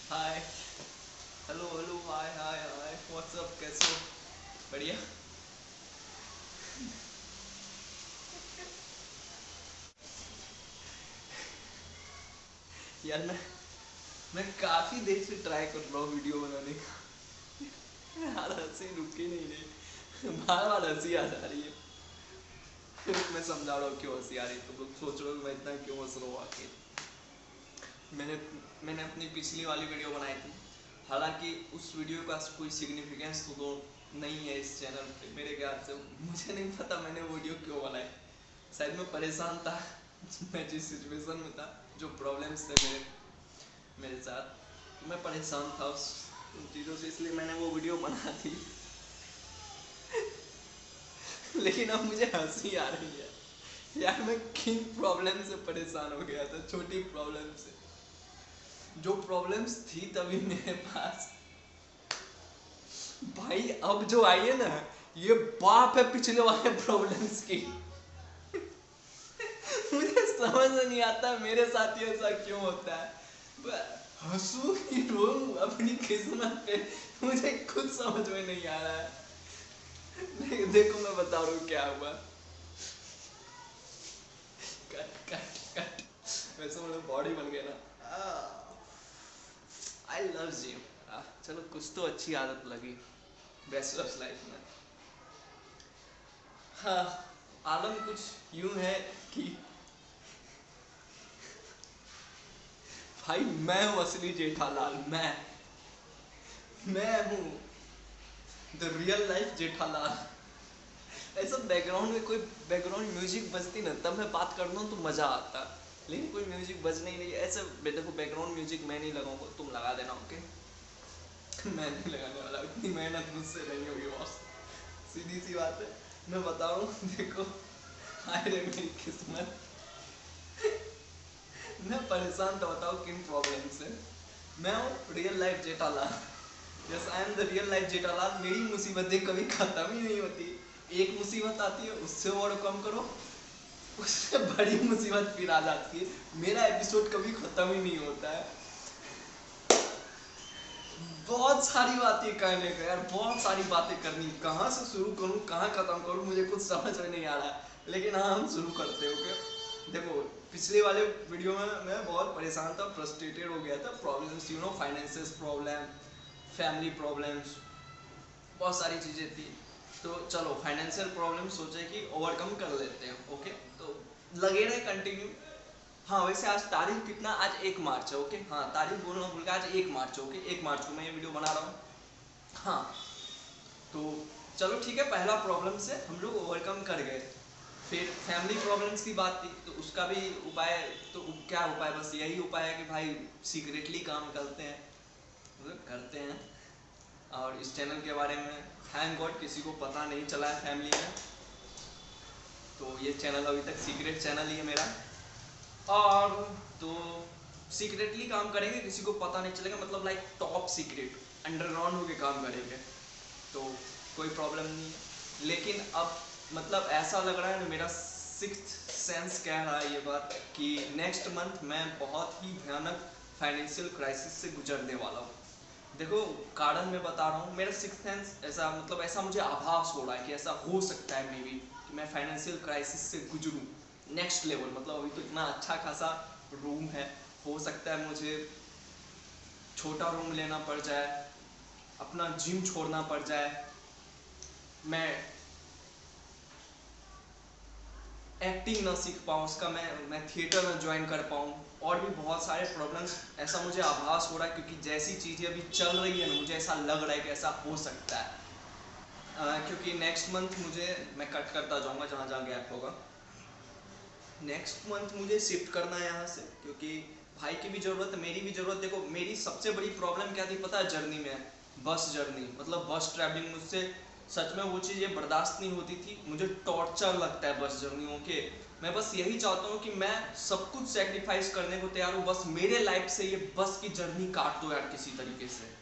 हाय। Hello hello hi हाय hi what's up, कैसे हो? बढ़िया। यार मैं काफ़ी देर से ट्राई कर रहा हूँ वीडियो बनाने का। यार हंसी रुक ही नहीं रही, बार बार हंसी आ जा रही है। मैं समझा रहा हूँ क्यों हंसी आ रही है, तुम लोग सोच रहे हो कि मैं इतना क्यों हंस रहा हूँ आखिर। मैंने मैंने अपनी पिछली वाली वीडियो बनाई थी। हालांकि उस वीडियो का कोई सिग्निफिकेंस तो नहीं है इस चैनल पे मेरे ख्याल से। मुझे नहीं पता मैंने वीडियो क्यों बनाई। शायद मैं परेशान था। मैं जिस सिचुएशन में था, जो प्रॉब्लम्स थे मेरे मेरे साथ, मैं परेशान था उन चीज़ों से, इसलिए मैंने वो वीडियो बना दी। लेकिन अब मुझे हंसी आ रही है यार, मैं किन प्रॉब्लम से परेशान हो गया था, छोटी प्रॉब्लम से। जो प्रॉब्लम्स थी तभी मेरे पास, भाई अब जो आई है ना, ये बाप है पिछले वाले प्रॉब्लम्स की। मुझे समझ में नहीं आता मेरे साथ ही ऐसा क्यों होता है। हंसू कि रोऊं अपनी किस्मत पे, मुझे खुद समझ में नहीं आ रहा है। देखो मैं बता रहा हूँ क्या हुआ। Cut cut cut. वैसे मतलब बॉडी बन गया ना। I love you. चलो कुछ तो अच्छी आदत लगी बैचलर्स लाइफ में। हाँ, आलम कुछ यूं है कि भाई मैं हूँ असली जेठालाल। मैं हूँ द रियल लाइफ जेठालाल। ऐसा बैकग्राउंड में कोई बैकग्राउंड म्यूजिक बजती ना, तब मैं बात करता हूँ तो मजा आता। लेकिन कोई म्यूजिक बजने ही नहीं है ऐसे। देखो बैकग्राउंड म्यूजिक मैं नहीं लगाऊंगा, तुम लगा देना, ओके? मैं नहीं लगाने वाला, इतनी मेहनत मुझसे नहीं होगी बॉस। सीधी सी बात है। मैं बता रहा हूँ देखो, हाय रे मेरी किस्मत। मैं परेशान था, बताओ किन प्रॉब्लम से। मैं हूँ real life Jethalal. Yes, I am the real life Jethalal. मेरी मुसीबतें कभी खत्म ही नहीं होती। एक मुसीबत आती है, उससे और कम करो, उससे बड़ी मुसीबत फिर आ जाती है। मेरा एपिसोड कभी खत्म ही नहीं होता है। बहुत सारी बातें करने का यार, बहुत सारी बातें करनी, कहाँ से शुरू करूँ कहाँ खत्म करूँ मुझे कुछ समझ में नहीं आ रहा है। लेकिन हाँ, हम शुरू करते हैं, ओके? देखो, पिछले वाले वीडियो में मैं बहुत परेशान था, फ्रस्ट्रेटेड हो गया था। Problems, financial problem, family problems, बहुत सारी चीज़ें थी। तो चलो फाइनेंशियल प्रॉब्लम सोचे कि ओवरकम कर लेते हैं, ओके? तो लगे रहे कंटिन्यू। हाँ, वैसे आज तारीख कितना, आज 1 मार्च है, ओके? हाँ, तारीख बोलना भूल गया, आज 1 मार्च, ओके? 1 मार्च को मैं ये वीडियो बना रहा हूँ। हाँ, तो चलो ठीक है, पहला प्रॉब्लम से हम लोग ओवरकम कर गए। फिर फैमिली प्रॉब्लम्स की बात थी, तो उसका भी उपाय। तो क्या उपाय, बस यही उपाय है कि भाई सीक्रेटली काम करते हैं, मतलब करते हैं। और इस चैनल के बारे में थैंक गॉड किसी को पता नहीं चला है फैमिली में। तो ये चैनल अभी तक सीक्रेट चैनल ही है मेरा। और तो सीक्रेटली काम करेंगे, किसी को पता नहीं चलेगा, मतलब लाइक टॉप सीक्रेट, अंडरग्राउंड होके काम करेंगे। तो कोई प्रॉब्लम नहीं है। लेकिन अब मतलब ऐसा लग रहा है ना, मेरा सिक्स्थ सेंस कह रहा है ये बात कि नेक्स्ट मंथ मैं बहुत ही भयानक फाइनेंशियल क्राइसिस से गुजरने वाला हूँ। देखो, कारण मैं बता रहा हूँ, मेरा सिक्स्थ सेंस ऐसा, मतलब ऐसा मुझे आभास हो रहा है कि ऐसा हो सकता है मे बी, कि मैं फाइनेंशियल क्राइसिस से गुजरूँ नेक्स्ट लेवल। मतलब अभी तो इतना अच्छा खासा रूम है, हो सकता है मुझे छोटा रूम लेना पड़ जाए, अपना जिम छोड़ना पड़ जाए, मैं एक्टिंग ना सीख पाऊँ उसका, मैं थिएटर में ज्वाइन कर पाऊँ, और भी बहुत सारे प्रॉब्लम्स ऐसा मुझे आभास हो रहा है। क्योंकि जैसी चीज़ें अभी चल रही है ना, मुझे ऐसा लग रहा है कि ऐसा हो सकता है। क्योंकि नेक्स्ट मंथ मुझे, मैं कट करता जाऊँगा जहाँ जहाँ गैप होगा, नेक्स्ट मंथ मुझे शिफ्ट करना है यहाँ से। क्योंकि भाई की भी ज़रूरत है, मेरी भी ज़रूरत। देखो, मेरी सबसे बड़ी प्रॉब्लम क्या थी पता है जर्नी में? बस जर्नी, मतलब बस ट्रैवलिंग मुझसे सच में वो चीज़ें बर्दाश्त नहीं होती थी। मुझे टॉर्चर लगता है बस जर्नियों के। मैं बस यही चाहता हूँ कि मैं सब कुछ सेक्रीफाइस करने को तैयार हूँ, बस मेरे लाइफ से ये बस की जर्नी काट दो यार किसी तरीके से।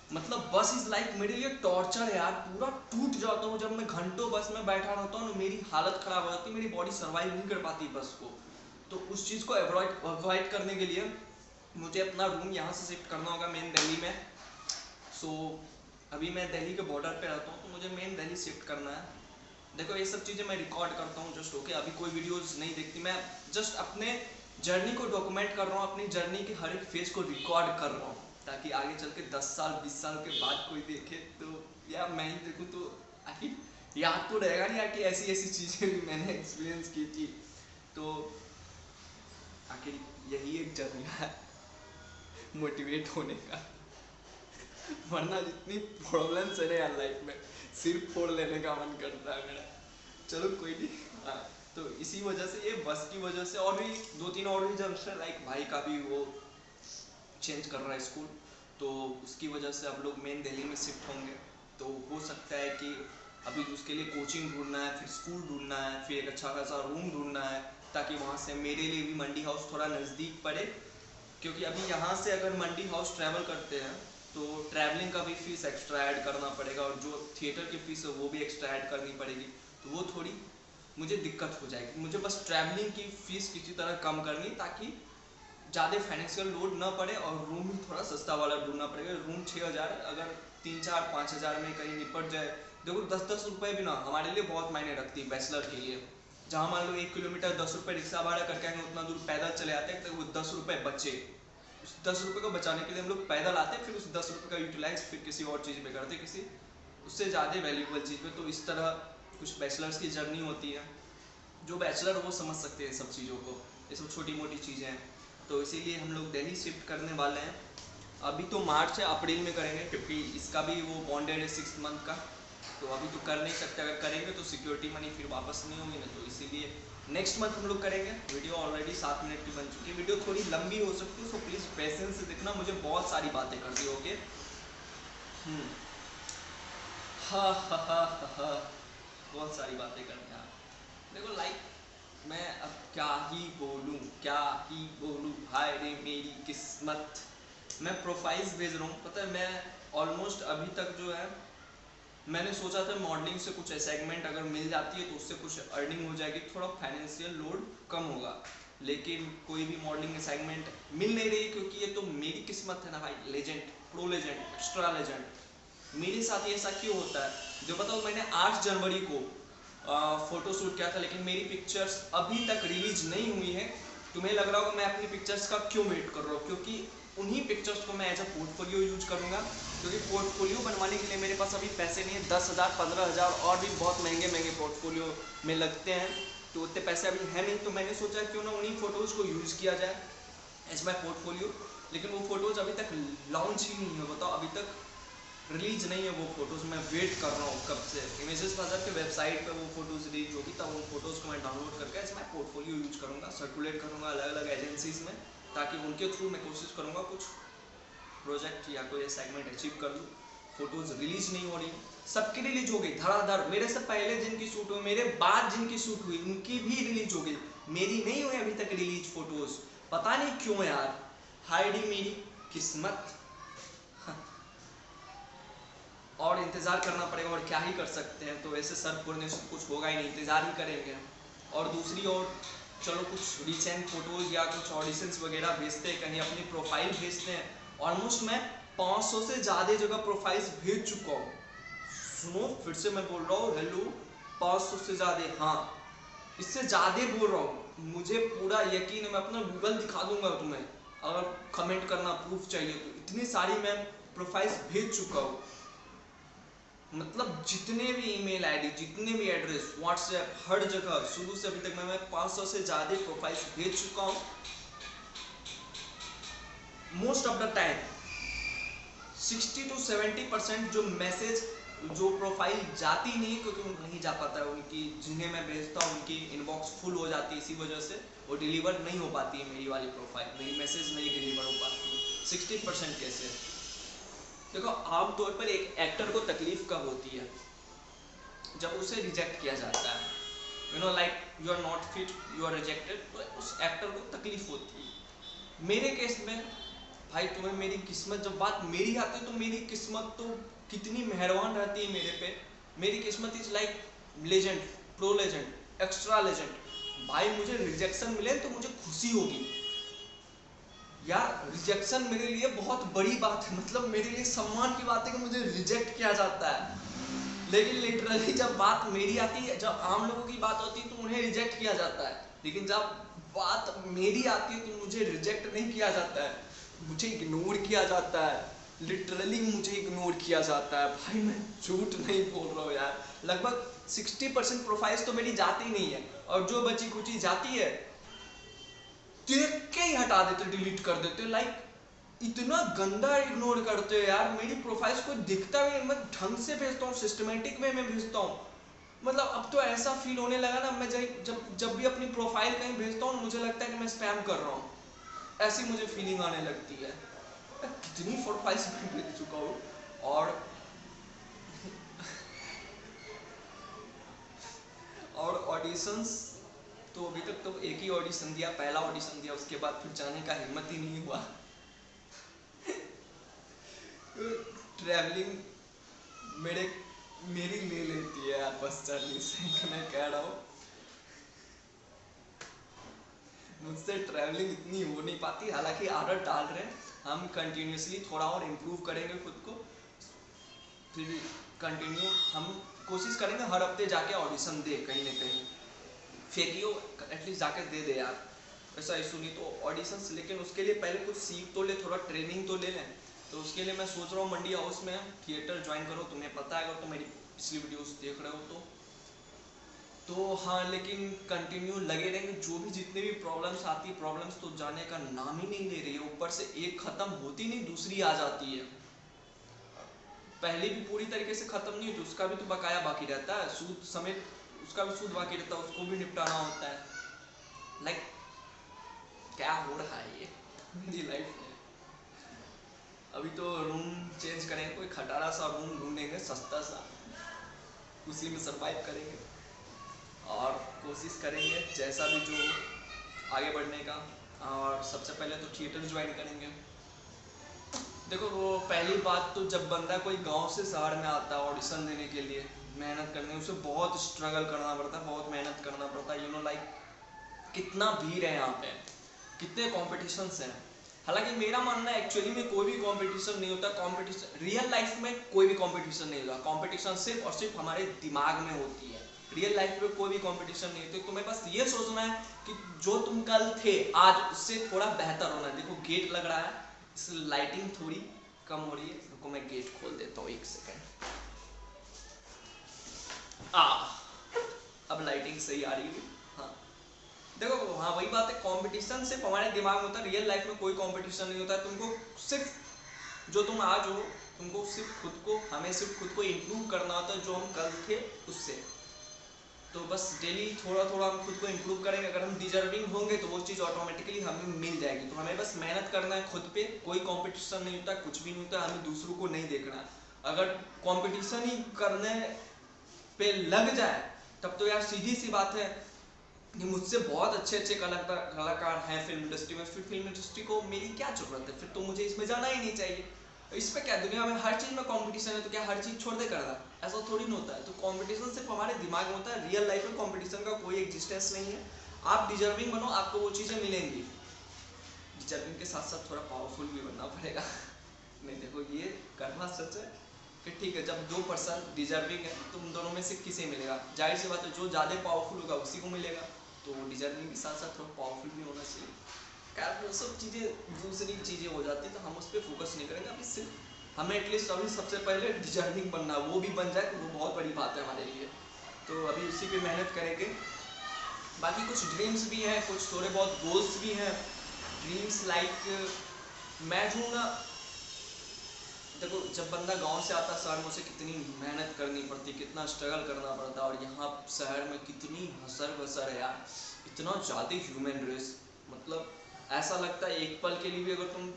मतलब बस इज लाइक मेरे लिए टॉर्चर है यार, पूरा टूट जाता हूँ जब मैं घंटों बस में बैठा रहता हूँ ना, मेरी हालत खराब हो जाती है, मेरी बॉडी सर्वाइव नहीं कर पाती बस को। तो उस चीज़ को अवॉइड करने के लिए मुझे अपना रूम यहाँ से शिफ्ट करना होगा मेन दिल्ली में। सो अभी मैं दिल्ली के बॉर्डर पे रहता हूँ, तो मुझे मेन दिल्ली शिफ्ट करना है। देखो ये सब चीज़ें मैं रिकॉर्ड करता हूँ जस्ट ओके, अभी कोई वीडियोस नहीं देखती, मैं जस्ट अपने जर्नी को डॉक्यूमेंट कर रहा हूँ, अपनी जर्नी के हर एक फेज को रिकॉर्ड कर रहा हूँ, ताकि आगे चल के 10 साल 20 साल के बाद कोई देखे तो या मैं ही देखूँ तो आखिर याद तो रहेगा नहीं यार कि ऐसी ऐसी चीज़ें भी मैंने एक्सपीरियंस की थी। तो आखिर यही एक जरिया है मोटिवेट होने का, वरना जितनी प्रॉब्लम्स है ना यार लाइफ में, सिर्फ फोड़ लेने का मन करता है मेरा। चलो कोई नहीं। हाँ, तो इसी वजह से, ये बस की वजह से, और भी 2-3 और भी जंक्शन, लाइक भाई का भी वो चेंज कर रहा है स्कूल, तो उसकी वजह से अब लोग मेन दिल्ली में शिफ्ट होंगे। तो हो सकता है कि अभी उसके लिए कोचिंग ढूंढना है, फिर स्कूल ढूंढना है, फिर एक अच्छा खासा रूम ढूंढना है, ताकि वहाँ से मेरे लिए भी मंडी हाउस थोड़ा नज़दीक पड़े। क्योंकि अभी यहाँ से अगर मंडी हाउस ट्रैवल करते हैं तो ट्रैवलिंग का भी फीस एक्स्ट्रा ऐड करना पड़ेगा, और जो थिएटर की फीस है वो भी एक्स्ट्रा ऐड करनी पड़ेगी, तो वो थोड़ी मुझे दिक्कत हो जाएगी। मुझे बस ट्रैवलिंग की फीस किसी तरह कम करनी, ताकि ज़्यादा फाइनेंशियल लोड ना पड़े, और रूम भी थोड़ा सस्ता वाला ढूंढना पड़ेगा। रूम 6,000 अगर 3-4-5 हज़ार में कहीं निपट जाए, देखो 10-10 रुपये भी ना हमारे लिए बहुत मायने रखती है बैचलर के लिए। जहाँ मान लो 1 किलोमीटर 10 रुपये रिक्शा भाड़ा करके आएंगे, उतना दूर पैदल चले आते हैं, तो वो 10 रुपये बचे, उस 10 रुपये को बचाने के लिए हम लोग पैदल आते हैं, फिर उस 10 रुपये का यूटिलाइज फिर किसी और चीज़ में करते, किसी उससे ज़्यादा वैल्यूबल चीज़ में। तो इस तरह कुछ बैचलर्स की जर्नी होती है, जो बैचलर वो समझ सकते हैं सब चीज़ों को, ये सब छोटी मोटी चीज़ें हैं। तो इसीलिए हम लोग दिल्ली शिफ्ट करने वाले हैं। अभी तो मार्च है, अप्रैल में करेंगे, क्योंकि इसका भी वो बॉन्डेड है 6 मंथ का, तो अभी तो कर नहीं सकते। अगर करेंगे तो सिक्योरिटी मनी फिर वापस नहीं होगी ना, तो इसीलिए नेक्स्ट मंथ हम लोग करेंगे। वीडियो ऑलरेडी 7 मिनट की बन चुकी है, वीडियो थोड़ी लंबी हो सकती है, सो प्लीज़ पेशेंस से देखना, मुझे बहुत सारी बातें कर दी। ओके, हा हा हा हा, बहुत सारी बातें करनी यार। देखो लाइक मैं अब क्या ही बोलूँ, क्या ही बोलूँ, हाय रे मेरी किस्मत। मैं प्रोफाइल्स भेज रहा हूँ, पता है मैं ऑलमोस्ट अभी तक जो है, मैंने सोचा था मॉडलिंग से कुछ असाइनमेंट अगर मिल जाती है तो उससे कुछ अर्निंग हो जाएगी, थोड़ा फाइनेंशियल लोड कम होगा, लेकिन कोई भी मॉडलिंग असाइनमेंट मिल नहीं रही, क्योंकि ये तो मेरी किस्मत है ना भाई, legend, pro legend, extra legend. मेरे साथ ये ऐसा क्यों होता है, जो बताओ मैंने 8 जनवरी को फोटो शूट किया था, लेकिन मेरी पिक्चर्स अभी तक रिलीज नहीं हुई है। तुम्हें लग रहा होगा मैं अपनी पिक्चर्स का क्यों वेट कर रहा हूँ, क्योंकि उन्हीं पिक्चर्स को मैं एज अ पोर्टफोलियो यूज करूँगा, क्योंकि पोर्टफोलियो बनवाने के लिए मेरे पास अभी पैसे नहीं है। 10,000 15,000 और भी बहुत महंगे महंगे पोर्टफोलियो में लगते हैं, तो उतने पैसे अभी है नहीं, तो मैंने सोचा क्यों ना उन्हीं फोटोज़ को यूज़ किया जाए एज माई पोर्टफोलियो। लेकिन वो फोटोज़ अभी तक लॉन्च ही नहीं है, बताओ अभी तक रिलीज नहीं है वो फोटोज़। मैं वेट कर रहा हूँ कब से, इमेजेस बाजार के वेबसाइट पे वो फोटोज़ रिलीज होगी, तब उन फोटोज़ को मैं डाउनलोड करके एज माई पोर्टफोलियो यूज करूँगा, सर्कुलेट करूँगा अलग अलग एजेंसीज में, ताकि उनके थ्रू मैं कोशिश करूँगा कुछ प्रोजेक्ट या कोई सेगमेंट अचीव कर लूँ। फोटोज़ रिलीज नहीं हो रही, सबकी रिलीज हो गई धड़ाधड़, मेरे से पहले जिनकी शूट हुई, मेरे बाद जिनकी शूट हुई, उनकी भी रिलीज हो गई, मेरी नहीं हुई अभी तक रिलीज फोटोज़, पता नहीं क्यों यार, हाइडी मेरी किस्मत। और इंतज़ार करना पड़ेगा, और क्या ही कर सकते हैं, तो ऐसे सर फोड़ने से कुछ होगा ही नहीं, इंतज़ार ही करेंगे। और दूसरी ओर चलो कुछ रिसेंट फोटोज़ या कुछ ऑडिशंस वगैरह भेजते हैं, कहीं अपनी प्रोफाइल भेजते हैं। ऑलमोस्ट मैं 500 से ज़्यादा जगह प्रोफाइल्स भेज चुका हूँ। सुनो फिर से मैं बोल रहा हूँ, हेलो, 500 से ज़्यादा, हाँ इससे ज़्यादा बोल रहा हूँ, मुझे पूरा यकीन है, मैं अपना गूगल दिखा दूंगा तुम्हें, अगर कमेंट करना प्रूफ चाहिए तो। इतनी सारी मैं प्रोफाइल्स भेज चुका हूँ, मतलब जितने भी ईमेल आईडी, जितने भी एड्रेस, व्हाट्सएप, हर जगह शुरू से अभी तक मैं 500 से ज़्यादा प्रोफाइल्स भेज चुका हूँ। Most of the time 60 to 70% जो मैसेज, जो प्रोफाइल जाती नहीं, क्योंकि उनको नहीं जा पाता है, उनकी जिन्हें मैं भेजता हूँ उनकी इनबॉक्स फुल हो जाती है, इसी वजह से वो डिलीवर नहीं हो पाती है मेरी वाली प्रोफाइल, मेरी मैसेज नहीं डिलीवर हो पाती है। 60% कैसे? देखो आमतौर पर एक एक्टर को तकलीफ कब होती है, जब उसे रिजेक्ट किया जाता है, you know like you are not fit, you are rejected, तो उस एक्टर को तकलीफ होती है। मेरे केस में भाई, तुम्हें मेरी किस्मत, जब बात मेरी आती है तो मेरी किस्मत तो कितनी मेहरबान रहती है मेरे पे। मेरी किस्मत is like legend, pro legend, extra legend. भाई मुझे रिजेक्शन मिले तो मुझे खुशी होगी यार, रिजेक्शन मेरे लिए बहुत बड़ी बात है, मतलब मेरे लिए सम्मान की बात है कि मुझे रिजेक्ट किया जाता है। लेकिन लिटरली जब बात मेरी आती है, जब आम लोगों की बात होती है तो उन्हें रिजेक्ट किया जाता है, लेकिन जब बात मेरी आती है तो मुझे रिजेक्ट नहीं किया जाता है, मुझे इग्नोर किया जाता है। लिटरली मुझे इग्नोर किया जाता है भाई, मैं झूठ नहीं बोल रहा हूँ यार। लगभग 60% प्रोफाइल्स तो मेरी जाती नहीं है, और जो बची कुची जाती है देख के ही हटा देते, डिलीट कर देते। लाइक इतना गंदा इग्नोर करते हो यार। मेरी प्रोफाइल्स को दिखता भी, मैं ढंग से भेजता हूँ, सिस्टमेटिक वे में भेजता हूँ। मतलब अब तो ऐसा फील होने लगा ना, मैं जब भी अपनी प्रोफाइल कहीं भेजता हूँ मुझे लगता है कि मैं स्पैम कर रहा हूँ, ऐसी मुझे फीलिंग आने लगती है। मैं कितनी प्रोफाइल्स भेज चुका हूँ। और ऑडिशंस तो अभी तक तो एक ही ऑडिशन दिया, पहला ऑडिशन दिया, उसके बाद फिर जाने का हिम्मत ही नहीं हुआ। ट्रैवलिंग मेरी ले लेती है यार बस जर्नी से। मैं कह रहा हूँ मुझसे ट्रैवलिंग इतनी हो नहीं पाती, हालांकि आदत डाल रहे हैं हम, कंटिन्यूसली थोड़ा और इम्प्रूव करेंगे खुद को। फिर कंटिन्यू हम कोशिश करेंगे हर हफ्ते जाके ऑडिशन दे कहीं ना कहीं, फेंकियो एटलीस्ट जाके दे दे यार, ऐसा इशू नहीं तो ऑडिशंस। लेकिन उसके लिए पहले कुछ सीख तो ले, थोड़ा ट्रेनिंग तो ले लें। तो उसके लिए मैं सोच रहा हूँ मंडी हाउस में थिएटर ज्वाइन करो, तुम्हें पता है अगर तुम मेरी पिछली वीडियोस देख रहे हो तो हाँ। लेकिन कंटिन्यू लगे रहेंगे, जो भी जितने भी प्रॉब्लम्स आती है, प्रॉब्लम्स तो जाने का नाम ही नहीं ले रही है। ऊपर से एक खत्म होती नहीं दूसरी आ जाती है, पहले भी पूरी तरीके से खत्म नहीं होती, उसका भी तो बकाया बाकी रहता है, सूद समेत उसका भी सूद बाकी रहता है, उसको भी निपटाना होता है। लाइक क्या हो रहा है ये मेरी लाइफ में। अभी तो रूम चेंज करेंगे, कोई खटारा सा रूम ढूंढेंगे सस्ता सा, उसी में सरवाइव करेंगे और कोशिश करेंगे जैसा भी जो आगे बढ़ने का। और सबसे पहले तो थिएटर ज्वाइन करेंगे। देखो वो पहली बात तो जब बंदा कोई गांव से शहर में आता है ऑडिशन देने के लिए, मेहनत करने, उसे बहुत स्ट्रगल करना पड़ता है, बहुत मेहनत करना पड़ता है। यू नो लाइक कितना भीड़ है यहाँ पे, कितने कॉम्पिटिशन्स हैं। हालांकि मेरा मानना है एक्चुअली में कोई भी कंपटीशन नहीं होता, कंपटीशन रियल लाइफ में कोई भी कंपटीशन नहीं होता, कंपटीशन सिर्फ और सिर्फ हमारे दिमाग में होती है। रियल लाइफ में कोई भी कंपटीशन नहीं होती। तुम्हें बस ये सोचना है कि जो तुम कल थे आज उससे थोड़ा बेहतर होना है। देखो गेट लग रहा है, इस लाइटिंग थोड़ी कम हो रही है, रुको मैं गेट खोल देता हूँ 1 सेकेंड। अब लाइटिंग सही आ रही है। हाँ देखो, हाँ वही बात है, कंपटीशन सिर्फ हमारे दिमाग में होता है, रियल लाइफ में कोई कंपटीशन नहीं होता है। तुमको सिर्फ जो तुम आज हो, तुमको सिर्फ खुद को, हमें सिर्फ खुद को इम्प्रूव करना होता है जो हम कल थे उससे। तो बस डेली थोड़ा थोड़ा हम खुद को इम्प्रूव करेंगे। अगर हम डिजर्विंग होंगे तो वो चीज़ ऑटोमेटिकली हमें मिल जाएगी। तो हमें बस मेहनत करना है खुद पे, कोई कंपटीशन नहीं होता, कुछ भी नहीं होता, हमें दूसरों को नहीं देखना है। अगर कंपटीशन ही करने पे लग जाए तब तो यार सीधी सी बात है कि मुझसे बहुत अच्छे अच्छे कलाकार हैं फिल्म इंडस्ट्री में, फिर फिल्म इंडस्ट्री को मेरी क्या जरूरत है, फिर तो मुझे इसमें जाना ही नहीं चाहिए। इस पे क्या, दुनिया में हर चीज में कंपटीशन है तो क्या हर चीज छोड़ दे करना, ऐसा थोड़ी ना होता है। तो कंपटीशन सिर्फ हमारे दिमाग में होता है, रियल लाइफ में कंपटीशन का कोई एग्जिस्टेंस नहीं है। आप डिजर्विंग बनो, आपको वो चीजें मिलेंगी। डिजर्विंग के साथ साथ थोड़ा पावरफुल भी बनना पड़ेगा। नहीं देखो ये करना सच है कि ठीक है, जब 2 पर्सन डिजर्विंग है तो उन दोनों में से किसे मिलेगा, जाहिर सी बात है जो ज़्यादा पावरफुल होगा उसी को मिलेगा। तो डिजर्विंग के साथ साथ थोड़ा पावरफुल भी होना चाहिए। क्या वो सब चीज़ें दूसरी चीज़ें हो जाती है तो हम उस पर फोकस नहीं करेंगे। अभी सिर्फ हमें एटलीस्ट अभी सबसे पहले डिजर्विंग बनना, वो भी बन जाए तो वो बहुत बड़ी बात है हमारे लिए। तो अभी उसी पे मेहनत करेंगे। बाकी कुछ ड्रीम्स भी हैं, कुछ थोड़े बहुत गोल्स भी हैं। ड्रीम्स लाइक मैं हूँ ना, देखो जब बंदा गांव से आता है शहर में, उसे कितनी मेहनत करनी पड़ती, कितना स्ट्रगल करना पड़ता है। और यहाँ शहर में कितनी हसर बसर है यार, इतना ज़्यादा ह्यूमन रेस। मतलब ऐसा लगता है एक पल के लिए भी अगर तुम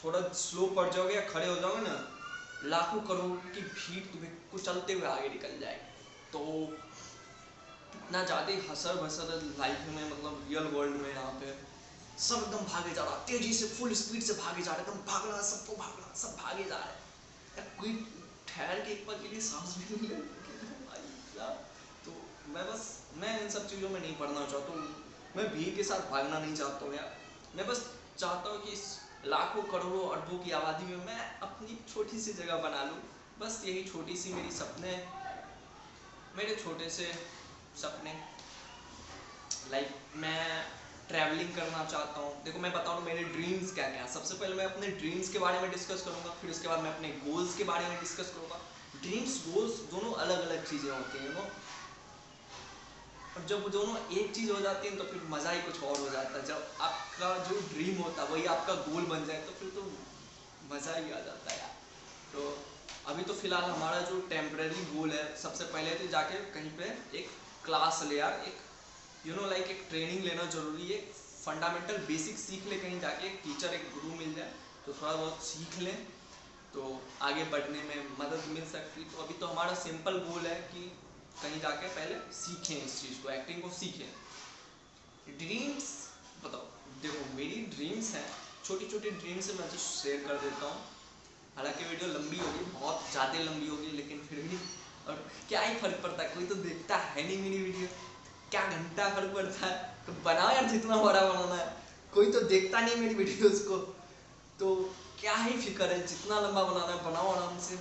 थोड़ा स्लो पड़ जाओगे या खड़े हो जाओगे ना, लाखों करोड़ की भीड़ तुम्हें कुचलते हुए आगे निकल जाएगी। तो इतना ज़्यादा हसर बसर लाइफ में, मतलब रियल वर्ल्ड में यहाँ पे सब एकदम भागे जा रहा, तेजी से फुल स्पीड से भागे जा रहे, एकदम भागना, सबको भागना, सब भागे जा रहे हैं। कोई ठहर के एक पल के लिए सांस भी नहीं ले। तो मैं इन सब चीज़ों में नहीं पढ़ना चाहता हूँ, मैं भीड़ के साथ भागना नहीं चाहता हूँ यार। मैं बस चाहता हूँ कि लाखों करोड़ों अरबों की आबादी में मैं अपनी छोटी सी जगह बना लूँ। बस यही छोटी सी मेरी सपने, मेरे छोटे से सपने। लाइक मैं ट्रैवलिंग करना चाहता हूँ। देखो मैं बताऊँ मेरे ड्रीम्स क्या क्या हैं। सबसे पहले मैं अपने ड्रीम्स के बारे में डिस्कस करूँगा, फिर उसके बाद मैं अपने गोल्स के बारे में डिस्कस करूँगा। ड्रीम्स गोल्स दोनों अलग अलग चीज़ें होती हैं, और जब वो दोनों एक चीज़ हो जाती है तो फिर मज़ा ही कुछ और हो जाता है। जब आपका जो ड्रीम होता है वही आपका गोल बन जाए तो फिर तो मज़ा ही आ जाता है यार। तो अभी तो फिलहाल हमारा जो टेम्परेरी गोल है, सबसे पहले तो जाके कहीं पे एक क्लास ले यार, एक लाइक एक ट्रेनिंग लेना जरूरी है। फंडामेंटल बेसिक सीख ले, कहीं जाके एक टीचर एक गुरु मिल जाए तो थोड़ा बहुत सीख लें तो आगे बढ़ने में मदद मिल सकती। तो अभी तो हमारा सिंपल गोल है कि कहीं जाके पहले सीखें, इस चीज़ को, एक्टिंग को सीखें। ड्रीम्स बताओ, देखो मेरी ड्रीम्स हैं, छोटी छोटी ड्रीम्स मैं तो शेयर कर देता हूँ। हालांकि वीडियो लंबी होगी, बहुत ज़्यादा लंबी होगी, लेकिन फिर भी और क्या ही फर्क पड़ता है, कोई तो देखता है नहीं मेरी वीडियो, क्या घंटा फर्क पड़ता है। तो बनाओ यार, जितना बड़ा बनाना है, कोई तो देखता नहीं मेरी वीडियोस को, तो क्या ही फिक्र है, जितना लंबा बनाना है बनाओ आराम से।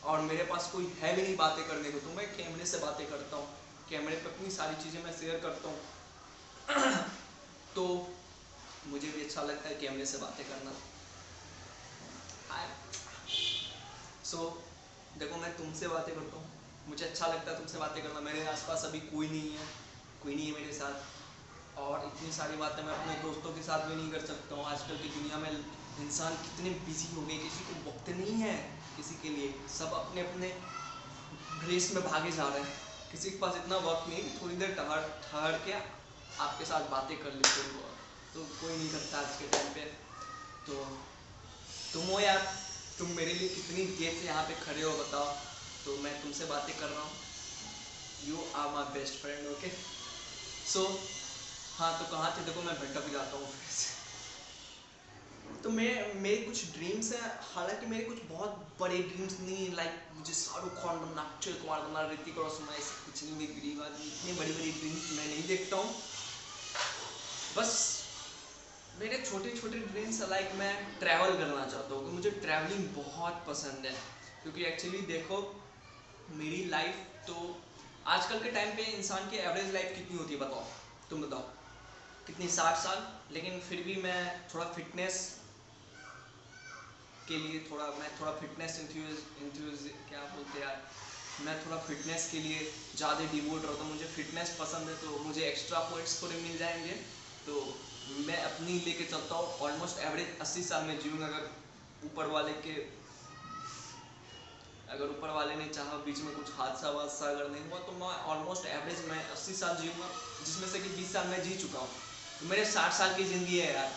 और मेरे पास कोई है भी नहीं बातें करने को, तो मैं कैमरे से बातें करता हूँ, कैमरे पे अपनी सारी चीज़ें मैं शेयर करता हूँ। तो मुझे भी अच्छा लगता है कैमरे से बातें करना। सो देखो मैं तुमसे बातें करता हूँ, मुझे अच्छा लगता है तुमसे बातें करना। मेरे आसपास अभी कोई नहीं है, कोई नहीं है मेरे साथ, और इतनी सारी बातें मैं अपने दोस्तों के साथ भी नहीं कर सकता हूँ। आजकल की दुनिया में इंसान कितने बिजी हो गए, किसी को वक्त नहीं है किसी के लिए, सब अपने अपने रेस में भागे जा रहे हैं। किसी के पास इतना वक्त नहीं कि थोड़ी देर ठहर ठहर के आपके साथ बातें कर लेते हो, तो कोई नहीं करता आज के टाइम पे। तो तुम हो यार, तुम मेरे लिए कितनी देर से यहाँ पे खड़े हो बताओ, तो मैं तुमसे बातें कर रहा हूँ। You are my best friend, okay. So हाँ, तो कहाँ थे, देखो मैं भटक जाता हूँ फिर से। तो मेरे कुछ ड्रीम्स हैं, हालांकि मेरे कुछ बहुत बड़े ड्रीम्स नहीं, लाइक मुझे शाहरुख खान बनना, अक्षय कुमार बनना, ऋतिक रोशन, ऐसे कुछ नहीं। मेरी गरीब आदमी, इतनी बड़ी बड़ी ड्रीम्स मैं नहीं देखता हूँ। बस मेरे छोटे छोटे ड्रीम्स, लाइक मैं ट्रैवल करना चाहता हूँ, क्योंकि मुझे ट्रैवलिंग बहुत पसंद है। क्योंकि एक्चुअली देखो मेरी लाइफ तो आजकल के टाइम पे इंसान की एवरेज लाइफ कितनी होती है बताओ, तुम बताओ कितनी, 60 साल। लेकिन फिर भी मैं थोड़ा फिटनेस के लिए, मैं थोड़ा फिटनेस इंथ्यूज क्या बोलते हैं यार, मैं थोड़ा फिटनेस के लिए ज़्यादा डिवोट रहता हूँ। मुझे फिटनेस पसंद है, तो मुझे एक्स्ट्रा पॉइंट्स थोड़े मिल जाएंगे, तो मैं अपनी लेके चलता हूँ। ऑलमोस्ट एवरेज 80 साल में जीऊँगा, अगर ऊपर वाले ने चाहा, बीच में कुछ हादसा वादसा अगर नहीं हुआ, तो मैं ऑलमोस्ट एवरेज मैं 80 साल जीऊँगा, जिसमें से कि 20 साल मैं जी चुका हूँ। तो मेरे 60 साल की ज़िंदगी है यार,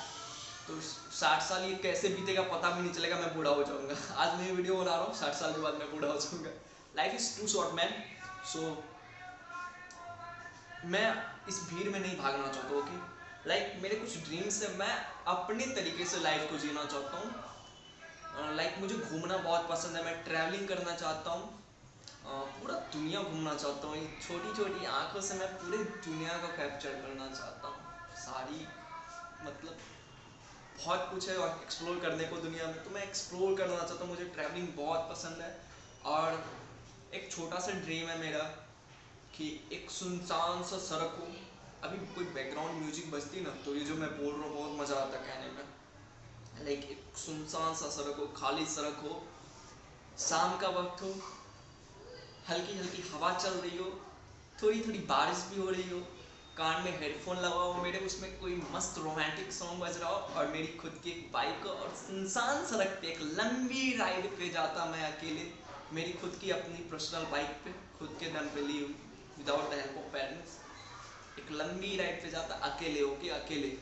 तो 60 साल ये कैसे बीतेगा पता भी नहीं चलेगा, मैं बूढ़ा हो जाऊंगा। आज मैं वीडियो बना रहा हूँ, 60 साल के बाद मैं बूढ़ा हो जाऊंगा। Life is too short man. So मैं इस भीड़ में नहीं भागना चाहता हूँ कि मेरे कुछ ड्रीम्स है, मैं अपने तरीके से लाइफ को जीना चाहता हूँ। मुझे घूमना बहुत पसंद है, मैं ट्रैवलिंग करना चाहता हूँ, पूरा दुनिया घूमना चाहता हूँ। छोटी छोटी आंखों से मैं पूरी दुनिया को कैप्चर करना चाहता हूँ, सारी मतलब बहुत कुछ है और एक्सप्लोर करने को दुनिया में, तो मैं एक्सप्लोर करना चाहता हूँ। मुझे ट्रैवलिंग बहुत पसंद है। और एक छोटा सा ड्रीम है मेरा कि एक सुनसान सा सड़क हो, अभी कोई बैकग्राउंड म्यूजिक बजती ना, तो ये जो मैं बोल रहा हूँ बहुत मज़ा आता कहने में। एक सुनसान सा सड़क हो, खाली सड़क हो, शाम का वक्त हो, हल्की हल्की हवा चल रही हो, थोड़ी थोड़ी बारिश भी हो रही हो, कान में हेडफोन लगा हो मेरे, उसमें कोई मस्त रोमांटिक सॉन्ग बज रहा हो, और मेरी खुद की एक बाइक हो, और सुनसान सड़क पे एक लंबी राइड पे जाता मैं अकेले, मेरी खुद की अपनी पर्सनल बाइक पे, खुद के दम पे ली हुई, without the help of parents, एक लंबी राइड पे जाता अकेले होके, अकेले,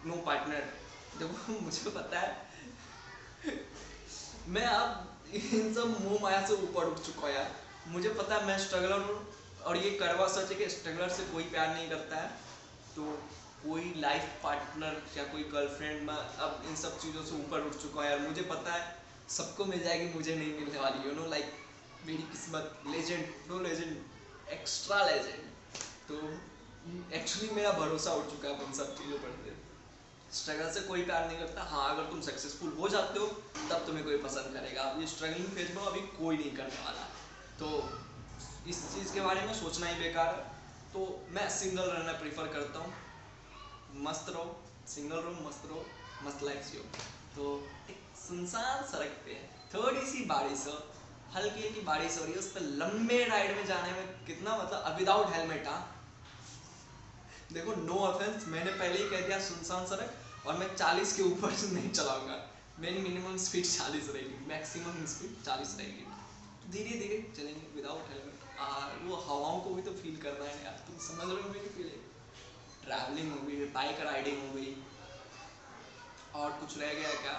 नो पार्टनर। देखो मुझे पता है मैं अब इन सब मोह माया से ऊपर उठ चुका है यार। मुझे पता है मैं स्ट्रगलर हूँ, और ये करवा सच है कि स्ट्रगलर से कोई प्यार नहीं करता है। तो कोई लाइफ पार्टनर या कोई गर्लफ्रेंड, मैं अब इन सब चीज़ों से ऊपर उठ चुका है यार। मुझे पता है सबको मिल जाएगी, मुझे नहीं मिलने वाली, मेरी किस्मत legend, no legend, extra legend. तो एक्चुअली मेरा भरोसा उठ चुका है उन सब चीज़ों पर से। स्ट्रगल से कोई प्यार नहीं करता। हाँ, अगर तुम सक्सेसफुल हो जाते हो तब तुम्हें कोई पसंद करेगा। अब ये स्ट्रगलिंग फेज में अभी कोई नहीं करने वाला, तो इस चीज़ के बारे में सोचना ही बेकार है। तो मैं सिंगल रहना प्रीफर करता हूँ। मस्त रहो, सिंगल रहो, मस्त रहो, मस्त लाइफ जियो। तो एक सुनसान सड़क पे थोड़ी सी बारिश हो, हल्की हल्की बारिश हो रही है, उस पर लंबे राइड में जाने में कितना मतलब विदाउट हेलमेट। हाँ देखो, नो ऑफेंस, मैंने पहले ही कह दिया सुनसान सड़क, और मैं 40 के ऊपर से नहीं चलाऊंगा। मेरी मिनिमम स्पीड 40 रहेगी, मैक्सिमम स्पीड 40 रहेगी। धीरे धीरे चलेंगे विदाउट हेलमेट। वो हवाओं को भी तो फील करना है यार, तुम समझ रहे हो मेरी फीलिंग। ट्रैवलिंग हो गई, बाइक राइडिंग हो गई, और कुछ रह गया क्या?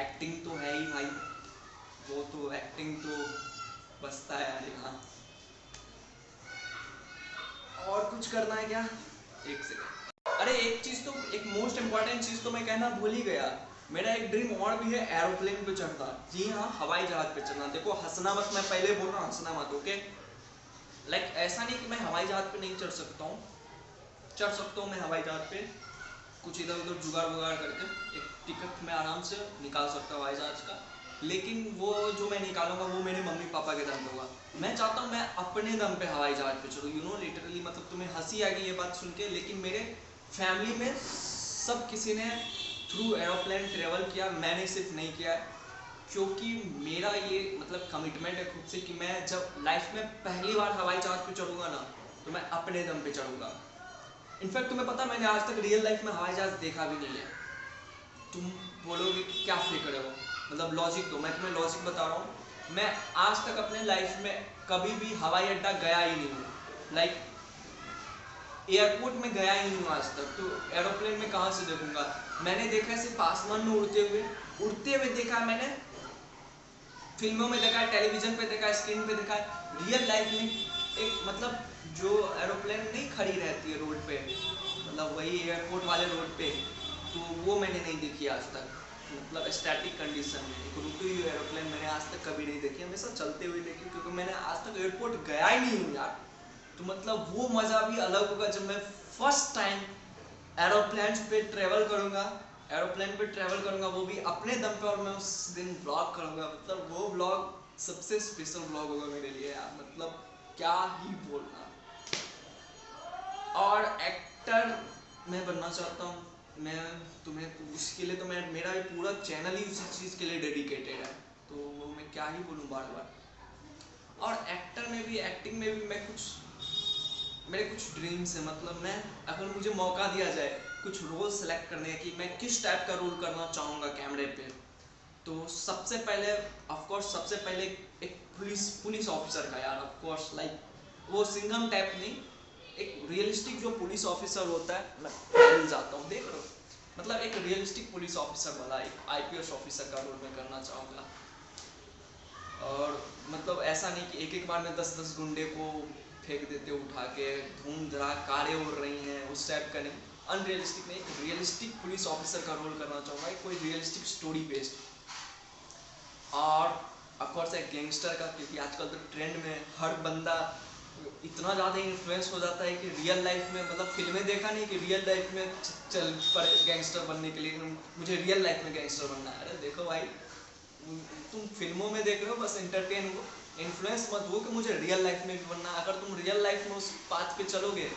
एक्टिंग तो है ही भाई, वो तो एक्टिंग तो बसता है यार यहाँ। और कुछ करना है क्या? एक सेकंड, अरे एक चीज तो, एक मोस्ट इम्पॉर्टेंट चीज तो मैं कहना भूल ही गया। मेरा एक ड्रीम और भी है, एरोप्लेन पे चढ़ना। जी हाँ, हवाई जहाज पे चढ़ना। देखो हंसना मत, मैं पहले बोल रहा हूँ, हंसना मत, ओके? लाइक ऐसा नहीं कि मैं हवाई जहाज पे नहीं चढ़ सकता हूँ, चढ़ सकता हूँ मैं हवाई जहाज पे। कुछ इधर उधर जुगाड़ वुगाड़ करके एक टिकट में आराम से निकाल सकता हूँ हवाई जहाज का। लेकिन वो जो मैं निकालूंगा वो मेरे मम्मी पापा के दम पे होगा। मैं चाहता हूँ मैं अपने दम पे हवाई जहाज पे चढ़ूँ, यू नो, लिटरली। मतलब तुम्हें हंसी आ गई ये बात सुन के, लेकिन मेरे फैमिली में सब किसी ने थ्रू एरोप्लेन ट्रेवल किया, मैंने सिर्फ नहीं किया है। क्योंकि मेरा ये मतलब कमिटमेंट है खुद से कि मैं जब लाइफ में पहली बार हवाई जहाज पे चढ़ूंगा ना, तो मैं अपने दम पे चढ़ूंगा। इनफैक्ट तुम्हें पता, मैंने आज तक रियल लाइफ में हवाई जहाज देखा भी नहीं है। तुम बोलोगे कि क्या फेंक रहे हो, मतलब लॉजिक दो। मैं तुम्हें लॉजिक बता रहा हूँ। मैं आज तक अपने लाइफ में कभी भी हवाई अड्डा गया ही नहीं हूँ। लाइक एयरपोर्ट में गया ही नहीं हूँ आज तक, तो एरोप्लेन में कहाँ से देखूंगा? मैंने देखा है सिर्फ आसमान में उड़ते हुए देखा है मैंने, फिल्मों में देखा है, टेलीविजन पे देखा है, स्क्रीन पे देखा है। रियल लाइफ में एक मतलब जो एरोप्लेन नहीं खड़ी रहती है रोड पे, मतलब वही एयरपोर्ट वाले रोड पे, तो वो मैंने नहीं देखी आज तक। मतलब स्टैटिक कंडीशन में एक रुकी हुई एरोप्लेन मैंने आज तक कभी नहीं देखी, हमेशा चलते हुए देखी, क्योंकि मैंने आज तक एयरपोर्ट गया ही नहीं हूँ यार। तो मतलब वो मज़ा भी अलग होगा जब मैं फर्स्ट टाइम एरोप्लेन पे ट्रेवल करूँगा। एरोप्लेन पे ट्रेवल करूँगा, वो भी अपने दम पे, और मैं उस दिन व्लॉग करूँगा। मतलब वो व्लॉग सबसे स्पेशल व्लॉग होगा मेरे लिए यार, मतलब क्या ही बोलना। और एक्टर मैं बनना चाहता हूँ। मैं तुम्हें उसके लिए तो मैं, मेरा ये पूरा चैनल ही उसी चीज़ के लिए डेडिकेटेड है, तो वो मैं क्या ही बोलूँ बार बार। और एक्टर में भी, एक्टिंग में भी मैं कुछ, मेरे कुछ ड्रीम्स है। मतलब मैं, अगर मुझे मौका दिया जाए कुछ रोल सेलेक्ट करने की, मैं किस टाइप का रोल करना चाहूँगा कैमरे पे, तो सबसे पहले ऑफकोर्स, सबसे पहले एक पुलिस ऑफिसर का यार, ऑफकोर्स। लाइक वो सिंघम टाइप नहीं, एक रियलिस्टिक जो पुलिस ऑफिसर होता है, मैं मिल जाता हूँ, देख रहे हो। मतलब एक रियलिस्टिक पुलिस ऑफिसर वाला, एक आईपीएस ऑफिसर का रोल मैं करना चाहूँगा। और मतलब ऐसा नहीं कि एक एक बार में 10-10 गुंडे को फेंक देते उठा के, धूम धड़ाक कारें उड़ रही हैं, उस टाइप का नहीं। अनरियलिस्टिक नहीं, एक रियलिस्टिक पुलिस ऑफिसर का रोल करना चाहूँगा, कोई रियलिस्टिक स्टोरी बेस्ड। और ऑफकोर्स एक गैंगस्टर का, क्योंकि आजकल तो ट्रेंड में हर बंदा इतना ज़्यादा इन्फ्लुएंस हो जाता है कि रियल लाइफ में, मतलब फिल्में देखा नहीं कि रियल लाइफ में चल पर गैंगस्टर बनने के लिए मुझे रियल लाइफ में गैंगस्टर बनना है। अरे देखो भाई, तुम फिल्मों में देख रहे हो बस एंटरटेन हो, इन्फ्लुएंस मत हो कि मुझे रियल लाइफ में भी बनना। अगर तुम रियल लाइफ में उस पाथ पे चलोगे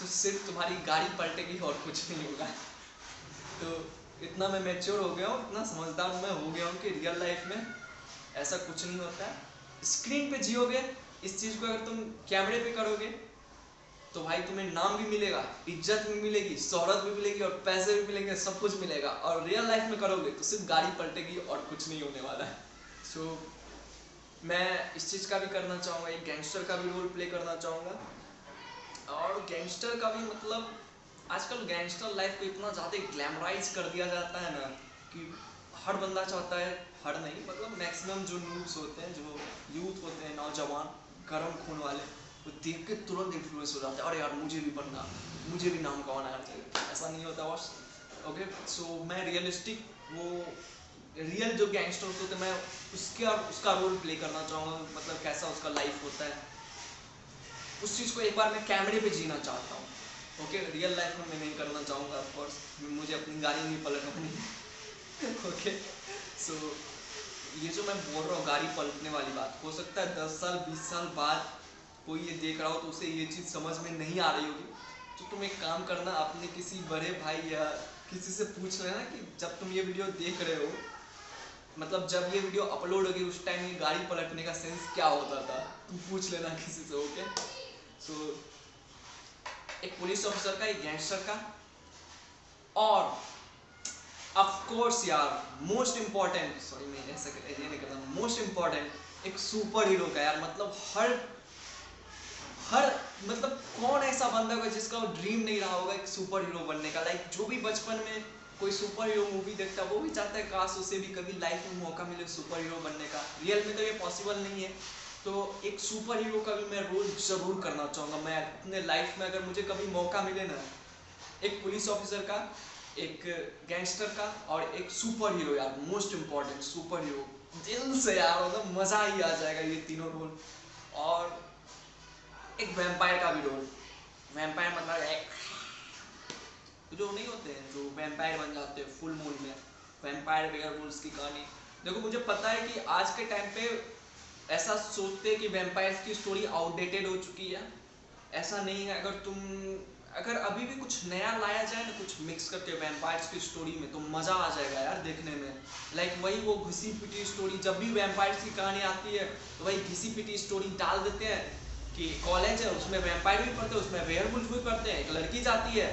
तो सिर्फ तुम्हारी गाड़ी पलटेगी और कुछ नहीं होगा। तो इतना मैं मैच्योर हो गया हूँ, इतना समझदार मैं हो गया हूँ कि रियल लाइफ में ऐसा कुछ नहीं होता है। स्क्रीन पे जियोगे इस चीज़ को, अगर तुम कैमरे पे करोगे तो भाई तुम्हें नाम भी मिलेगा, इज्जत भी मिलेगी, शोहरत भी मिलेगी, और पैसे भी मिलेंगे, सब कुछ मिलेगा। और रियल लाइफ में करोगे तो सिर्फ गाड़ी पलटेगी और कुछ नहीं होने वाला है। सो मैं इस चीज़ का भी करना चाहूँगा, एक गैंगस्टर का भी रोल प्ले करना चाहूँगा। और गैंगस्टर का भी मतलब, आजकल गैंगस्टर लाइफ को इतना ज़्यादा ग्लैमराइज कर दिया जाता है ना, कि हर बंदा चाहता है, हर नहीं मतलब मैक्सिमम जो यूथ्स होते हैं, जो यूथ होते हैं, नौजवान गर्म खून वाले, वो देख के तुरंत इन्फ्लुएंस हो जाते हैं, अरे यार मुझे भी बनना, मुझे भी नाम कमाना है। ऐसा नहीं होता बस, ओके। सो मैं रियलिस्टिक, वो रियल जो गैंगस्टर होते हैं, मैं उसका रोल प्ले करना चाहूँगा। मतलब कैसा उसका लाइफ होता है, उस चीज़ को एक बार मैं कैमरे पे जीना चाहता हूँ। ओके, रियल लाइफ में मैं नहीं करना चाहूँगा ऑफ कोर्स, मुझे अपनी गाड़ी नहीं पलटवानी है। ओके, सो ये जो मैं बोल रहा हूँ गाड़ी पलटने वाली बात, हो सकता है 10 साल 20 साल बाद कोई ये देख रहा हो तो उसे ये चीज़ समझ में नहीं आ रही होगी। तो तुम एक काम करना, अपने किसी बड़े भाई या किसी से पूछ लेना कि जब तुम ये वीडियो देख रहे हो, मतलब जब ये वीडियो अपलोड होगी उस टाइम ये गाड़ी पलटने का सेंस क्या होता था, तुम पूछ लेना किसी से। ओके, सो एक पुलिस ऑफिसर का, एक गैंगस्टर का, और ऑफ कोर्स यार मोस्ट इंपॉर्टेंट, सॉरी मैं ऐसा ये नहीं करता, मोस्ट इंपॉर्टेंट एक सुपर हीरो का यार। मतलब हर हर मतलब कौन ऐसा बंदा होगा जिसका वो ड्रीम नहीं रहा होगा एक सुपर हीरो बनने का। लाइक जो भी बचपन में कोई सुपर हीरो मूवी देखता है वो भी चाहता है काश उसे भी कभी लाइफ में मौका मिले सुपर हीरो बनने का। रियल में तो ये पॉसिबल नहीं है, तो एक सुपर हीरो का भी मैं रोल जरूर करना चाहूँगा। मैं अपने लाइफ में अगर मुझे कभी मौका मिले ना, एक पुलिस ऑफिसर का, एक गैंगस्टर का और एक सुपर हीरो यार, मोस्ट इंपॉर्टेंट सुपर हीरो, दिल से यार मतलब मजा ही आ जाएगा ये तीनों रोल। और एक वैम्पायर का भी रोल। वैम्पायर मतलब एक जो नहीं होते हैं जो वैम्पायर बन जाते हैं फुल मून में, वैम्पायर वेयरवुल्व्स की कहानी। देखो मुझे पता है कि आज के टाइम पे ऐसा सोचते हैं कि वैम्पायर्स की स्टोरी आउटडेटेड हो चुकी है। ऐसा नहीं है, अगर अभी भी कुछ नया लाया जाए ना, कुछ मिक्स करके वैम्पायर्स की स्टोरी में, तो मज़ा आ जाएगा यार देखने में। लाइक वही वो घिसी पिटी स्टोरी, जब भी वैम्पायर्स की कहानी आती है तो वही घिसी पिटी स्टोरी डाल देते हैं कि कॉलेज है उसमें वैम्पायर भी पढ़ते हैं, उसमें वेयरवुल्फ भी पढ़ते हैं, एक लड़की जाती है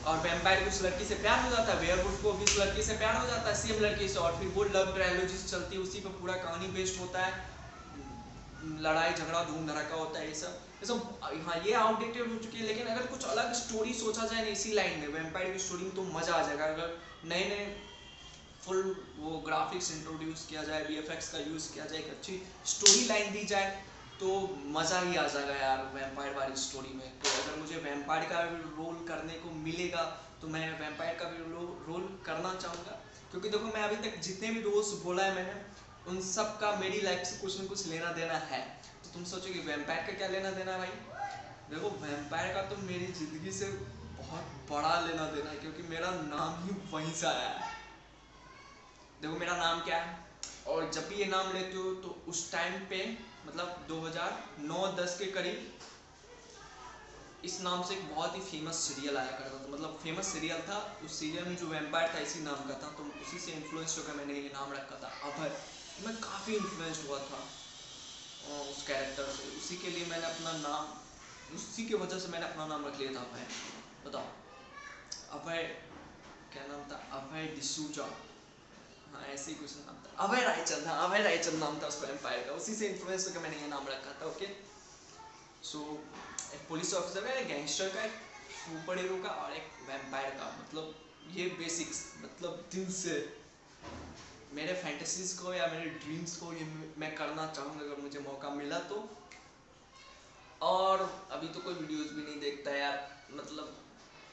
और वैम्पायर को उस लड़की से प्यार हो जाता है, वेयरवुल्फ को भी उस लड़की से प्यार हो जाता है, सेम लड़की से, और फिर वो लव ट्रायलॉजी चलती है, उसी पर पूरा कहानी बेस्ड होता है, लड़ाई झगड़ा धूम धड़ाका होता है। ये सब हाँ ये आउटडेटेड हो चुकी है, लेकिन अगर कुछ अलग स्टोरी सोचा जाए ना इसी लाइन में वैम्पायर की स्टोरी में, तो मज़ा आ जाएगा। अगर नए नए फुल वो ग्राफिक्स इंट्रोड्यूस किया जाए, वीएफएक्स का यूज़ किया जाए, एक अच्छी स्टोरी लाइन दी जाए, तो मज़ा ही आ जाएगा यार वैम्पायर वाली स्टोरी में। तो अगर मुझे वैम्पायर का रोल करने को मिलेगा तो मैं वैम्पायर का भी रोल करना चाहूँगा, क्योंकि देखो मैं अभी तक जितने भी रोल्स बोला है मैंने, उन सब का मेरी लाइफ से कुछ ना कुछ लेना देना है। तो तुम सोचो कि वैम्पायर का क्या लेना देना है भाई। देखो वैम्पायर का तो मेरी ज़िंदगी से बहुत बड़ा लेना देना है, क्योंकि मेरा नाम ही वहीं से आया है। देखो मेरा नाम क्या है, और जब भी ये नाम लेते हो तो उस टाइम पे मतलब 2009-10 के करीब इस नाम से एक बहुत ही फेमस सीरियल आया करता था, मतलब फेमस सीरियल था। उस सीरियल में जो वैम्पायर था इसी नाम का था, तो उसी से इन्फ्लुएंस होकर मैंने ये नाम रखा था अभय। मैं काफ़ी इन्फ्लुएंस्ड हुआ था उस कैरेक्टर से, उसी के लिए मैंने अपना नाम, उसी की वजह से मैंने अपना नाम रख लिया था अभय। बताओ अभय क्या नाम था, अभय डिसूजा, हाँ ऐसे ही कुछ नाम था, अभय रायचंद, हाँ अभय रायचंद नाम था उस वैम्पायर का, उसी से इन्फ्लुएंस होकर मैंने ये नाम रखा था। ओके, सो एक पुलिस ऑफिसर का, एक गैंगस्टर का, एक सुपर हीरो का और एक वैम्पायर का, मतलब ये बेसिक्स, मतलब दिल से मेरे फैंटेसीज को या मेरे ड्रीम्स को ये मैं करना चाहूँगा अगर मुझे मौका मिला तो। और अभी तो कोई वीडियोस भी नहीं देखता यार, मतलब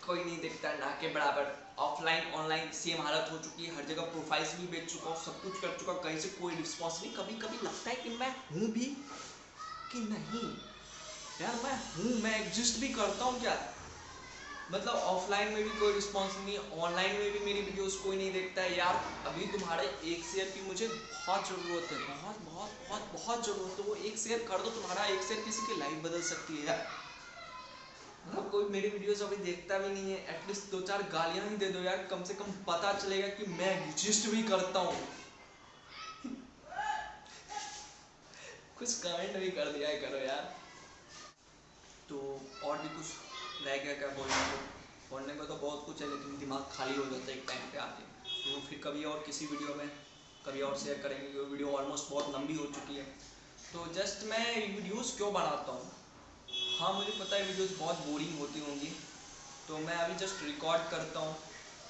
कोई नहीं देखता, ना के बराबर। ऑफलाइन ऑनलाइन सेम हालत हो चुकी है, हर जगह प्रोफाइल्स भी बेच चुका हूँ, सब कुछ कर चुका, कहीं से कोई रिस्पॉन्स नहीं। कभी कभी लगता है कि मैं हूँ भी कि नहीं यार, मैं हूँ, मैं एग्जिस्ट भी करता हूँ क्या। मतलब ऑफलाइन में भी कोई रिस्पॉन्स नहीं, ऑनलाइन में भी मेरी वीडियोस कोई नहीं देखता है यार। अभी तुम्हारे एक शेयर की मुझे बहुत ज़रूरत है, बहुत बहुत बहुत बहुत ज़रूरत है। वो एक शेयर कर दो, तुम्हारा एक शेयर किसी की लाइफ बदल सकती है यार। मतलब कोई मेरी वीडियोस अभी देखता भी नहीं है, एटलीस्ट 2-4 गालियाँ ही दे दो यार, कम से कम पता चलेगा कि मैं एग्जिस्ट भी करता हूँ। कुछ कमेंट भी कर दिया करो यार। तो और भी कुछ रह गया क्या बोलने को, बोलने को तो बहुत कुछ है, लेकिन दिमाग खाली हो जाता है एक टाइम पे आके। तो फिर कभी और किसी वीडियो में कभी और शेयर करेंगे, वो वीडियो ऑलमोस्ट बहुत लंबी हो चुकी है। तो जस्ट मैं वीडियोस क्यों बनाता हूँ, हाँ मुझे पता है वीडियोस बहुत बोरिंग होती होंगी, तो मैं अभी जस्ट रिकॉर्ड करता हूँ।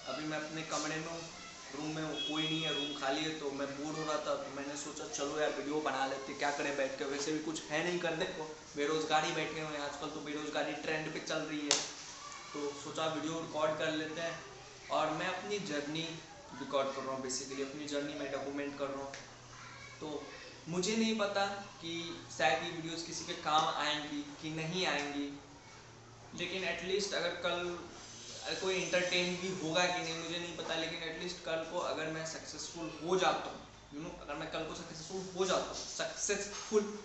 अभी मैं अपने कमरे में हूँ, रूम में हूँ, कोई नहीं है, रूम खाली है, तो मैं बोर हो रहा था, तो मैंने सोचा चलो यार वीडियो बना लेते, क्या करें बैठ के, वैसे भी कुछ है नहीं करने को, बेरोज़गारी बैठे हुए हैं आजकल, तो बेरोज़गारी ट्रेंड पे चल रही है, तो सोचा वीडियो रिकॉर्ड कर लेते हैं। और मैं अपनी जर्नी रिकॉर्ड कर रहा हूँ, बेसिकली अपनी जर्नी मैं डॉक्यूमेंट कर रहा हूँ। तो मुझे नहीं पता कि शायद ये वीडियोस किसी के काम आएंगी कि नहीं आएंगी, लेकिन एटलीस्ट अगर कल कोई इंटरटेन भी होगा कि नहीं मुझे नहीं पता, लेकिन एटलीस्ट कल को अगर मैं सक्सेसफुल हो जाता हूँ, अगर मैं कल को सक्सेसफुल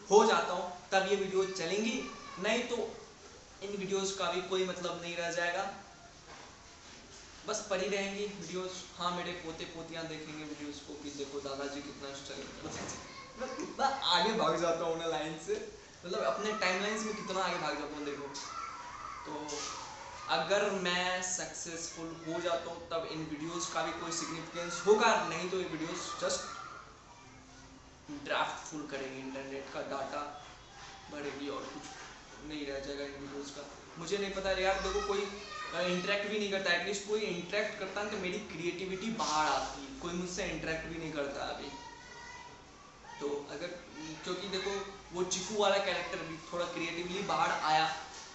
हो जाता हूँ तब ये वीडियो चलेंगी, नहीं तो इन वीडियोस का भी कोई मतलब नहीं रह जाएगा, बस पड़ी रहेंगी वीडियोस। हाँ, मेरे पोते पोतियाँ देखेंगे वीडियोस को कि देखो दादाजी कितना स्ट्रगल, मैं कितना आगे भाग जाता हूँ ना लाइन से, मतलब अपने टाइमलाइंस में कितना आगे भाग जाता हूँ देखो। तो अगर मैं सक्सेसफुल हो जाता हूँ तब इन वीडियोस का भी कोई सिग्निफिकेंस होगा, नहीं तो ये वीडियोस जस्ट ड्राफ्ट फुल करेंगे, इंटरनेट का डाटा भरेगी और कुछ नहीं रह जाएगा इन वीडियोस का। मुझे नहीं पता यार, देखो कोई इंटरेक्ट भी नहीं करता, एटलीस्ट कोई इंटरेक्ट करता है तो मेरी क्रिएटिविटी बाहर आती है, कोई मुझसे इंटरेक्ट भी नहीं करता अभी। तो अगर, क्योंकि देखो वो चिकू वाला कैरेक्टर भी थोड़ा क्रिएटिवली बाहर आया,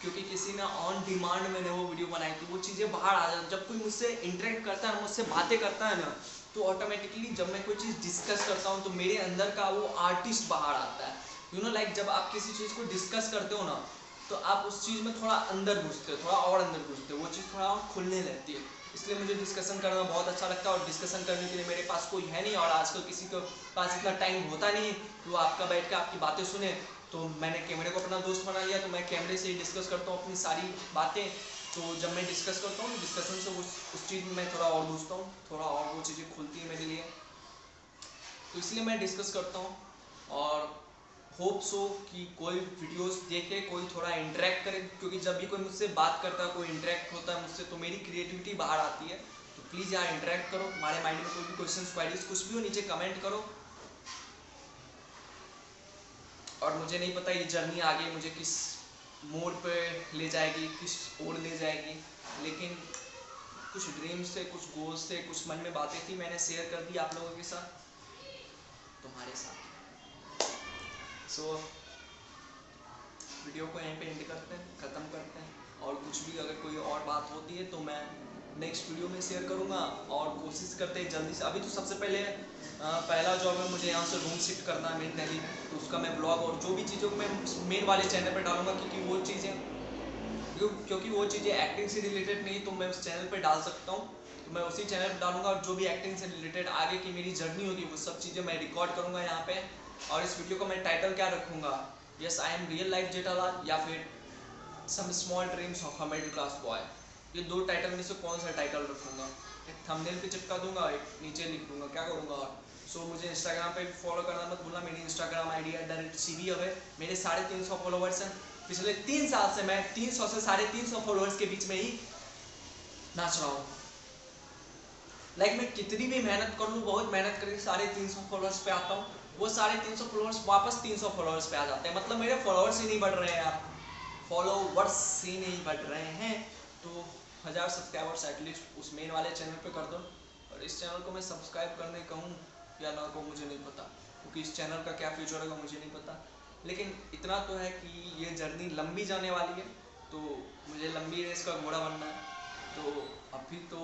क्योंकि किसी ने ऑन डिमांड मैंने वो वीडियो बनाई थी, वो चीज़ें बाहर आ जाती। जब कोई मुझसे इंटरेक्ट करता है, मुझसे बातें करता है ना, तो ऑटोमेटिकली जब मैं कोई चीज़ डिस्कस करता हूँ तो मेरे अंदर का वो आर्टिस्ट बाहर आता है। यू नो लाइक जब आप किसी चीज़ को डिस्कस करते हो ना, तो आप उस चीज़ में थोड़ा अंदर घुसते हो, थोड़ा और अंदर घुसते हो, वो चीज़ थोड़ा और खुलने लगती है। इसलिए मुझे डिस्कशन करना बहुत अच्छा लगता है, और डिस्कशन करने के लिए मेरे पास कोई है नहीं, और आजकल किसी के पास इतना टाइम होता नहीं कि वो आपका बैठ के आपकी बातें सुने। तो मैंने कैमरे को अपना दोस्त बना लिया, तो मैं कैमरे से ही डिस्कस करता हूँ अपनी सारी बातें। तो जब मैं डिस्कस करता हूँ, डिस्कशन से उस चीज़ में मैं थोड़ा और घुसता हूँ, थोड़ा और वो चीज़ें खुलती है मेरे लिए, तो इसलिए मैं डिस्कस करता हूँ। और होप सो कि कोई वीडियोस देखे, कोई थोड़ा इंटरेक्ट करे, क्योंकि जब भी कोई मुझसे बात करता है, कोई इंटरेक्ट होता है मुझसे, तो मेरी क्रिएटिविटी बाहर आती है। तो प्लीज़ यार इंटरेक्ट करो, तुम्हारे माइंड में कोई भी क्वेश्चन क्वारीज कुछ भी हो, नीचे कमेंट करो। और मुझे नहीं पता ये जर्नी आगे मुझे किस मोड़ पे ले जाएगी, किस ओर ले जाएगी, लेकिन कुछ ड्रीम्स थे, कुछ गोल्स थे, कुछ मन में बातें थी, मैंने शेयर कर दी आप लोगों के साथ, तुम्हारे साथ। सो वीडियो को यहीं पे एंड करते हैं, ख़त्म करते हैं। और कुछ भी अगर कोई और बात होती है तो मैं नेक्स्ट वीडियो में शेयर करूँगा, और कोशिश करते हैं जल्दी से। अभी तो सबसे पहले पहला जॉब है मुझे यहाँ से रूम शिफ्ट करना है मेन दिल्ली में, तो उसका मैं ब्लॉग और जो भी चीज़ों को मैं मेन वाले चैनल पर डालूंगा, क्योंकि वो चीज़ें एक्टिंग से रिलेटेड नहीं तो मैं उस चैनल पर डाल सकता हूँ, तो मैं उसी चैनल पर डालूंगा। और जो भी एक्टिंग से रिलेटेड आगे की मेरी जर्नी होगी वो सब चीज़ें मैं रिकॉर्ड करूँगा यहाँ पे। और इस वीडियो को मैं टाइटल क्या रखूँगा, yes I am real life Jethalal, या फिर some small dreams of a middle class boy. ये दो टाइटल में से कौन सा टाइटल रखूँगा, एक थंबनेल पे चिपका दूंगा, एक नीचे लिख दूंगा, क्या करूँगा। सो मुझे इंस्टाग्राम पे फॉलो करना मत भूलना, मेरी इंस्टाग्राम आई डी @cv अब है, मेरे 350 फॉलोवर्स हैं। पिछले 3 साल से मैं 300 से 350 फॉलोअर्स के बीच में ही नाच रहा हूँ। लाइक मैं कितनी भी मेहनत कर लूँ, बहुत मेहनत करके 350 फॉलोअर्स पे आता हूँ, वो 350 फॉलोअर्स वापस 300 फॉलोअर्स पे आ जाते हैं, मतलब मेरे फॉलोअर्स ही नहीं बढ़ रहे हैं यार, फॉलोवर्स ही नहीं बढ़ रहे हैं। तो 1000 सब्सक्राइबर्स एटलीस्ट उस मेन वाले चैनल पे कर दो। और इस चैनल को मैं सब्सक्राइब करने कहूँ या ना कहूँ मुझे नहीं पता, क्योंकि इस चैनल का क्या फ्यूचर होगा मुझे नहीं पता, लेकिन इतना तो है कि ये जर्नी लंबी जाने वाली है, तो मुझे लंबी रेस का घोड़ा बनना है। तो अभी तो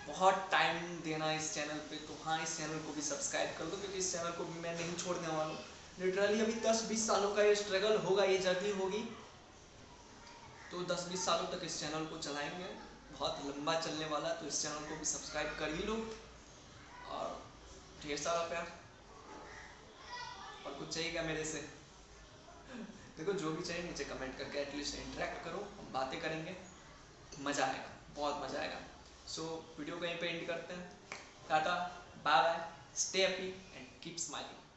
बहुत टाइम देना है इस चैनल पे, तो हाँ इस चैनल को भी सब्सक्राइब कर दो, क्योंकि इस चैनल को भी मैं नहीं छोड़ने वाला हूँ। लिटरली अभी 10-20 सालों का ये स्ट्रगल होगा, ये जर्नी होगी, तो 10-20 सालों तक इस चैनल को चलाएंगे, बहुत लंबा चलने वाला, तो इस चैनल को भी सब्सक्राइब कर ही लो, और ढेर सारा प्यार। और कुछ चाहिए क्या मेरे से? देखो जो भी चाहिए नीचे कमेंट करके एटलीस्ट इंटरेक्ट करो, हम बातें करेंगे, मज़ा आएगा, बहुत मज़ा आएगा। सो वीडियो को यहीं पे एंड करते हैं, tata bye bye, stay happy and keep smiling.